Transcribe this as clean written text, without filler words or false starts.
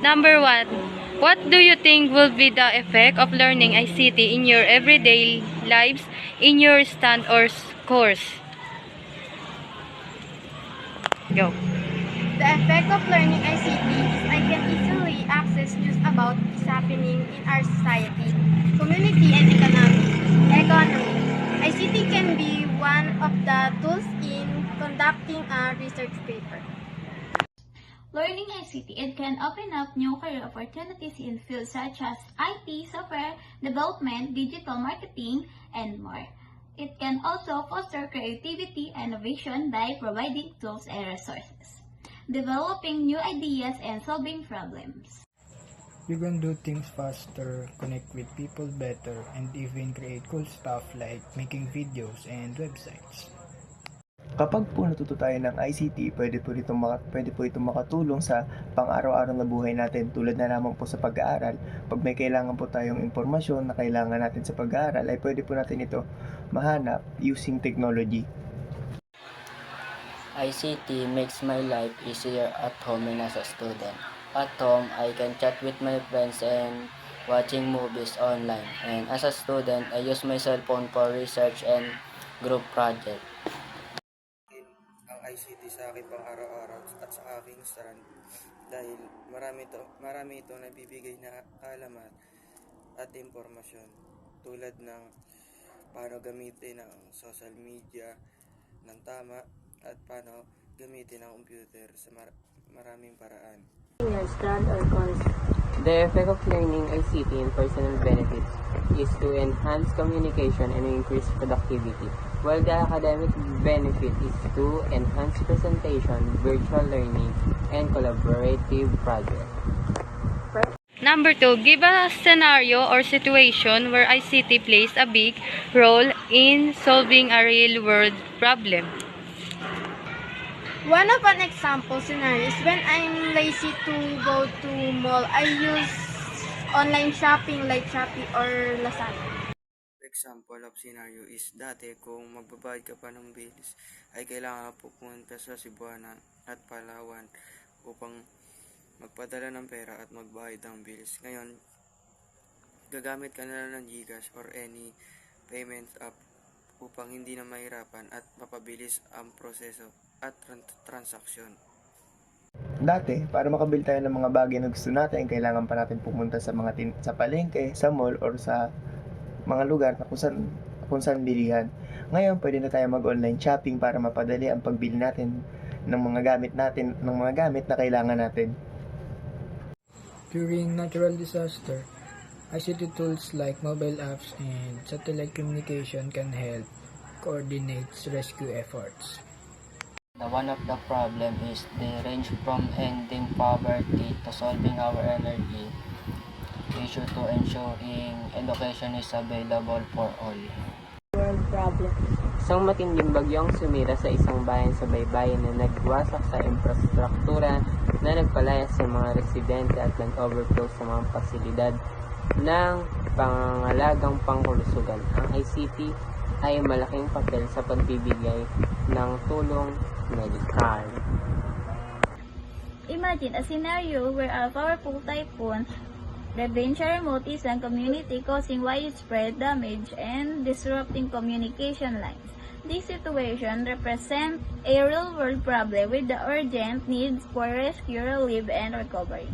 Number 1. What do you think will be the effect of learning ICT in your everyday lives in your stand or course? Go. The effect of learning ICT is I can easily access news about what's happening in our society, community, and economy. ICT can be one of the tools in conducting a research paper. Learning ICT, it can open up new career opportunities in fields such as IT, software development, digital marketing, and more. It can also foster creativity and innovation by providing tools and resources, developing new ideas, and solving problems. You can do things faster, connect with people better, and even create cool stuff like making videos and websites. Kapag po natuto tayo ng ICT, pwede po itong makatulong sa pang-araw-araw na buhay natin tulad na lamang po sa pag-aaral. Pag may kailangan po tayong impormasyon na kailangan natin sa pag-aaral, ay pwede po natin ito mahanap using technology. ICT makes my life easier at home and as a student. At home, I can chat with my friends and watching movies online. And as a student, I use my cell phone for research and group project. Ang ICT sa akin pang araw-araw at sa aking strand dahil marami ito nabibigay na kaalaman at impormasyon tulad ng paano gamitin ang social media ng tama at paano gamitin ang computer sa maraming paraan. The effect of learning ICT in personal benefits is to enhance communication and increase productivity, while the academic benefit is to enhance presentation, virtual learning, and collaborative projects. Number 2. Give a scenario or situation where ICT plays a big role in solving a real-world problem. One of an example scenario is when I'm lazy to go to mall, I use online shopping like Shopee or Lazada. Example of scenario is dati kung magbabayad ka pa ng bills ay kailangan pupunta sa Cebuana at Palawan upang magpadala ng pera at magbayad ng bills. Ngayon, gagamit ka na lang ng GCash or any payment app upang hindi na mahirapan at mapabilis ang proseso at transaksyon. Dati, para makabili tayo ng mga bagay na gusto natin, kailangan pa natin pumunta sa sa palengke, sa mall, or sa mga lugar na kung saan bilihan. Ngayon, pwede na tayo mag-online shopping para mapadali ang pagbili natin ng mga gamit na kailangan natin. During natural disaster, ICT tools like mobile apps and satellite communication can help coordinate rescue efforts. One of the problem is they range from ending poverty to solving our energy issue to ensuring education is available for all. World problem. Isang matinding bagyong sumira sa isang bayan sa baybayin na nagwasak sa infrastruktura na nagpalaya sa mga residente at nag-overflow sa mga pasilidad ng pangangalagang pangkulusugan. Ang ICT ay malaking papel sa pagbibigay ng tulong medikal. Imagine a scenario where a powerful typhoon ravaged a remote island community, causing widespread damage and disrupting communication lines. This situation represents a real-world problem with the urgent needs for rescue, relief, and recovery.